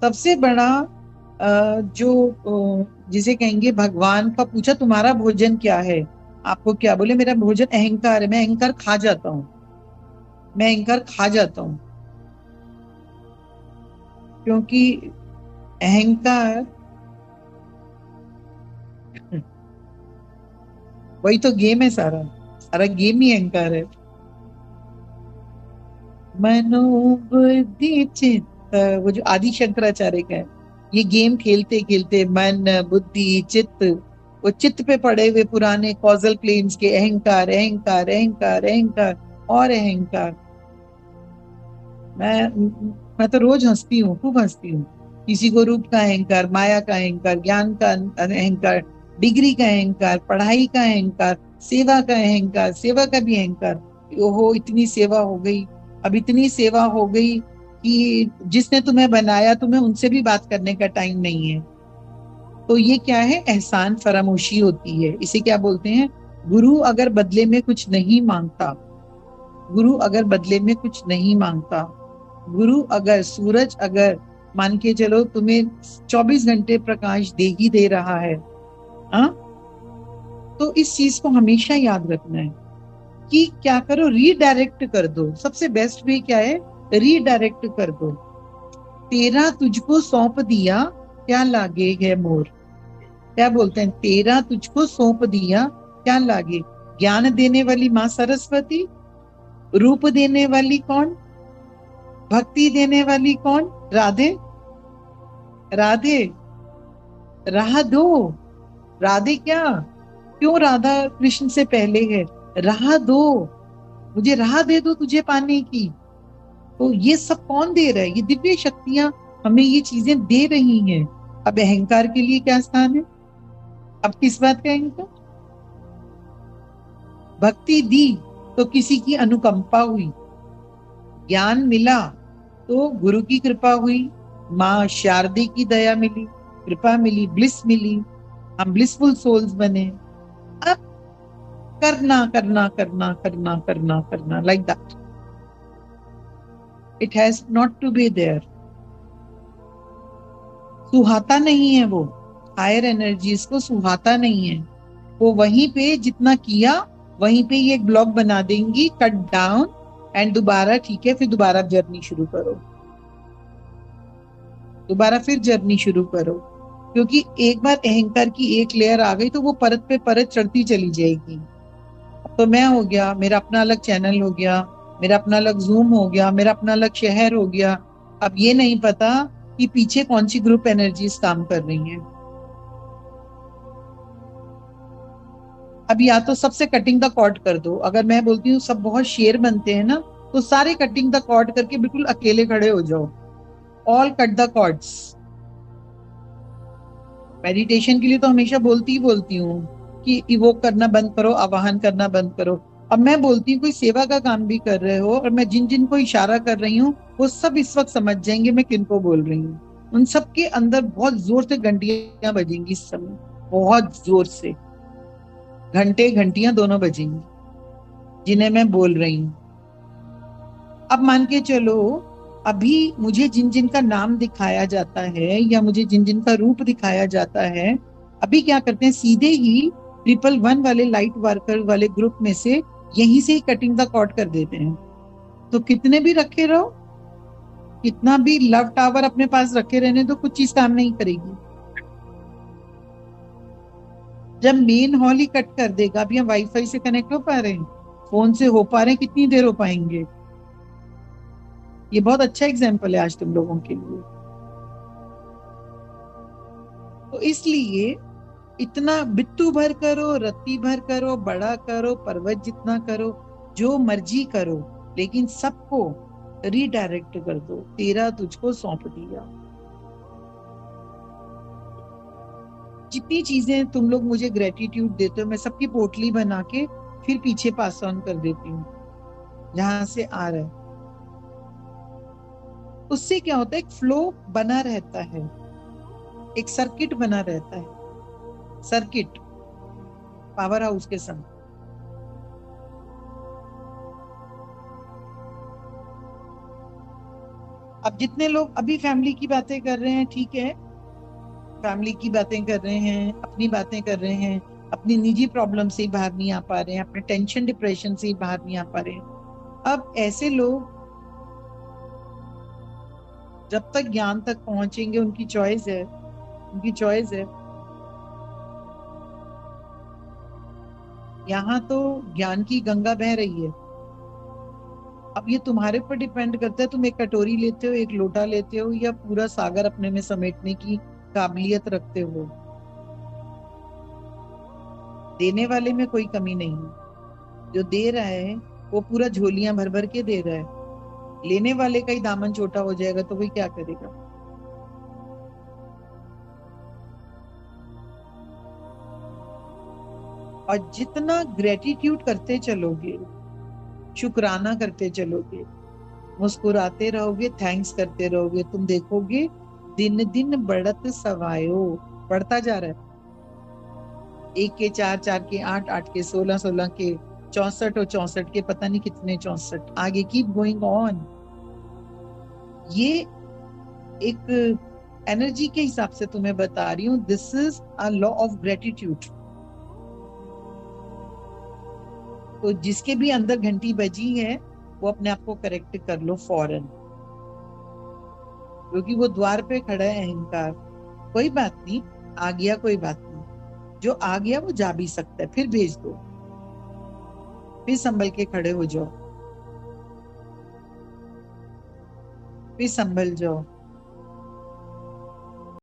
सबसे बड़ा जिसे कहेंगे भगवान का पूछा तुम्हारा भोजन क्या है, आपको क्या बोले, मेरा भोजन अहंकार है, मैं अहंकार खा जाता हूँ, मैं अहंकार खा जाता हूँ। क्योंकि अहंकार वही तो गेम है, सारा सारा गेम ही अहंकार है। मनोबुद्धि चित्त, वो जो आदि शंकराचार्य का है, ये गेम खेलते खेलते मन बुद्धि चित्त, वो चित्त पे पड़े हुए पुराने कॉजल प्लेन्स के अहंकार अहंकार अहंकार अहंकार और अहंकार। मैं तो रोज हंसती हूँ, खूब हंसती हूँ। किसी को रूप का अहंकार, माया का अहंकार, ज्ञान का अहंकार, डिग्री का अहंकार, पढ़ाई का अहंकार, सेवा का अहंकार, सेवा का भी अहंकार। ओहो इतनी सेवा हो गई, अब इतनी सेवा हो गई कि जिसने तुम्हें बनाया तुम्हें उनसे भी बात करने का टाइम नहीं है। तो ये क्या है, एहसान फरामोशी होती है, इसे क्या बोलते हैं। गुरु अगर बदले में कुछ नहीं मांगता, गुरु अगर बदले में कुछ नहीं मांगता, गुरु अगर सूरज अगर मान के चलो तुम्हें 24 घंटे प्रकाश दे ही दे रहा है, हाँ, तो इस चीज को हमेशा याद रखना है कि क्या करो, रीडायरेक्ट कर दो। सबसे बेस्ट वे क्या है, रीडायरेक्ट कर दो। तेरा तुझको सौंप दिया, क्या लागे है मोर। क्या बोलते हैं, तेरा तुझको सौंप दिया क्या लागे। ज्ञान देने वाली माँ सरस्वती, रूप देने वाली कौन, भक्ति देने वाली कौन, राधे। राधे, राह दो। राधे क्या, क्यों राधा कृष्ण से पहले है, राह दो, मुझे राह दे दो तुझे पाने की। तो ये सब कौन दे रहा है, ये दिव्य शक्तियां हमें ये चीजें दे रही हैं। अब अहंकार के लिए क्या स्थान है, अब किस बात का अहंकार। भक्ति दी तो किसी की अनुकंपा हुई, ज्ञान मिला तो गुरु की कृपा हुई, माँ शारदे की दया मिली, कृपा मिली, ब्लिस मिली, हम ब्लिसफुल सोल्स बने। अब करना करना करना करना करना करना, like that, it has not to be there. सुहाता नहीं है वो, हायर एनर्जीज को सुहाता नहीं है। वो वहीं पे जितना किया वहीं पे ये एक ब्लॉक बना देंगी, कट डाउन, एंड दोबारा ठीक है, फिर दोबारा जर्नी शुरू करो, दोबारा फिर जर्नी शुरू करो। क्योंकि एक बार अहंकार की एक लेयर आ गई तो वो परत पे परत चढ़ती चली जाएगी। तो मैं हो गया, मेरा अपना अलग चैनल हो गया, मेरा अपना अलग जूम हो गया, मेरा अपना अलग शहर हो गया। अब ये नहीं पता कि पीछे कौन सी ग्रुप एनर्जीज काम कर रही हैं। अब या तो सबसे कटिंग द कॉर्ड कर दो, अगर मैं बोलती हूँ सब बहुत शेर बनते हैं ना, तो सारे कटिंग द कॉर्ड करके बिल्कुल अकेले खड़े हो जाओ, all cut the cords. Meditation के लिए तो हमेशा बोलती ही बोलती हूँ कि इवोक करना बंद करो, आवाहन करना बंद करो। अब मैं बोलती हूँ कोई सेवा का काम भी कर रहे हो और मैं जिन जिन को इशारा कर रही हूँ वो सब इस वक्त समझ जाएंगे मैं किनको बोल रही हूँ। उन सबके अंदर बहुत जोर से घंटियां बजेंगी इस समय, बहुत जोर से, घंटे घंटियां दोनों बजेंगी जिन्हें मैं बोल रही हूँ। अब मान के चलो, अभी मुझे जिन जिन का नाम दिखाया जाता है या मुझे जिन जिन का रूप दिखाया जाता है, अभी क्या करते हैं, सीधे ही 111 वाले लाइट वर्कर वाले ग्रुप में से यहीं से ही कटिंग द कॉर्ड कर देते हैं। तो कितने भी रखे रहो, कितना भी लव टावर अपने पास रखे रहने तो कुछ चीज काम नहीं करेगी। जब मेन हॉल ही कट कर देगा, अभी हम वाईफाई से कनेक्ट हो पा रहे हैं, फोन से हो पा रहे हैं, कितनी देर हो पाएंगे। ये बहुत अच्छा एग्जाम्पल है आज तुम लोगों के लिए। तो इसलिए इतना बित्तू भर करो, रत्ती भर करो, बड़ा करो, पर्वत जितना करो, जो मर्जी करो, लेकिन सबको रीडायरेक्ट कर दो, तेरा तुझको सौंप दिया। जितनी चीजें तुम लोग मुझे ग्रेटिट्यूड देते हो मैं सबकी पोटली बना के फिर पीछे पास ऑन कर देती हूँ जहां से आ रहा है। उससे क्या होता है, एक फ्लो बना रहता है, एक सर्किट बना रहता है, सर्किट पावर हाउस के संग। अब जितने लोग अभी फैमिली की बातें कर रहे हैं, ठीक है, फैमिली की बातें कर रहे हैं, अपनी बातें कर रहे हैं, अपनी निजी प्रॉब्लम से ही बाहर नहीं आ पा रहे हैं, अपने टेंशन डिप्रेशन से ही बाहर नहीं आ पा रहे हैं। अब ऐसे लोग जब तक ज्ञान तक पहुंचेंगे, उनकी चॉइस है, उनकी चॉइस है। यहाँ तो ज्ञान की गंगा बह रही है। अब ये तुम्हारे ऊपर डिपेंड करता है, तुम एक कटोरी लेते हो, एक लोटा लेते हो, या पूरा सागर अपने में समेटने की काबिलियत रखते हो। देने वाले में कोई कमी नहीं है। जो दे रहा है वो पूरा झोलियां भर भर के दे रहा है। लेने वाले का ही दामन छोटा हो जाएगा तो वही क्या करेगा। और जितना ग्रेटिट्यूड करते चलोगे, शुक्राना करते चलोगे, मुस्कुराते रहोगे, थैंक्स करते रहोगे, तुम देखोगे दिन दिन बढ़त सवायो, बढ़ता जा रहा है। एक के चार, चार के आठ, आठ के सोलह, सोलह के चौसठ, और चौसठ के पता नहीं कितने चौसठ, आगे कीप गोइंग ऑन। ये एक एनर्जी के हिसाब से तुम्हें बता रही हूँ, this is a law of gratitude. तो जिसके भी अंदर घंटी बजी है, वो अपने आप को करेक्ट कर लो फौरन, क्योंकि वो द्वार पे खड़ा है अहंकार। कोई बात नहीं, आ गया, कोई बात नहीं, जो आ गया वो जा भी सकता है, फिर भेज दो, फिर संभल के खड़े हो जाओ, फिर संभल जाओ।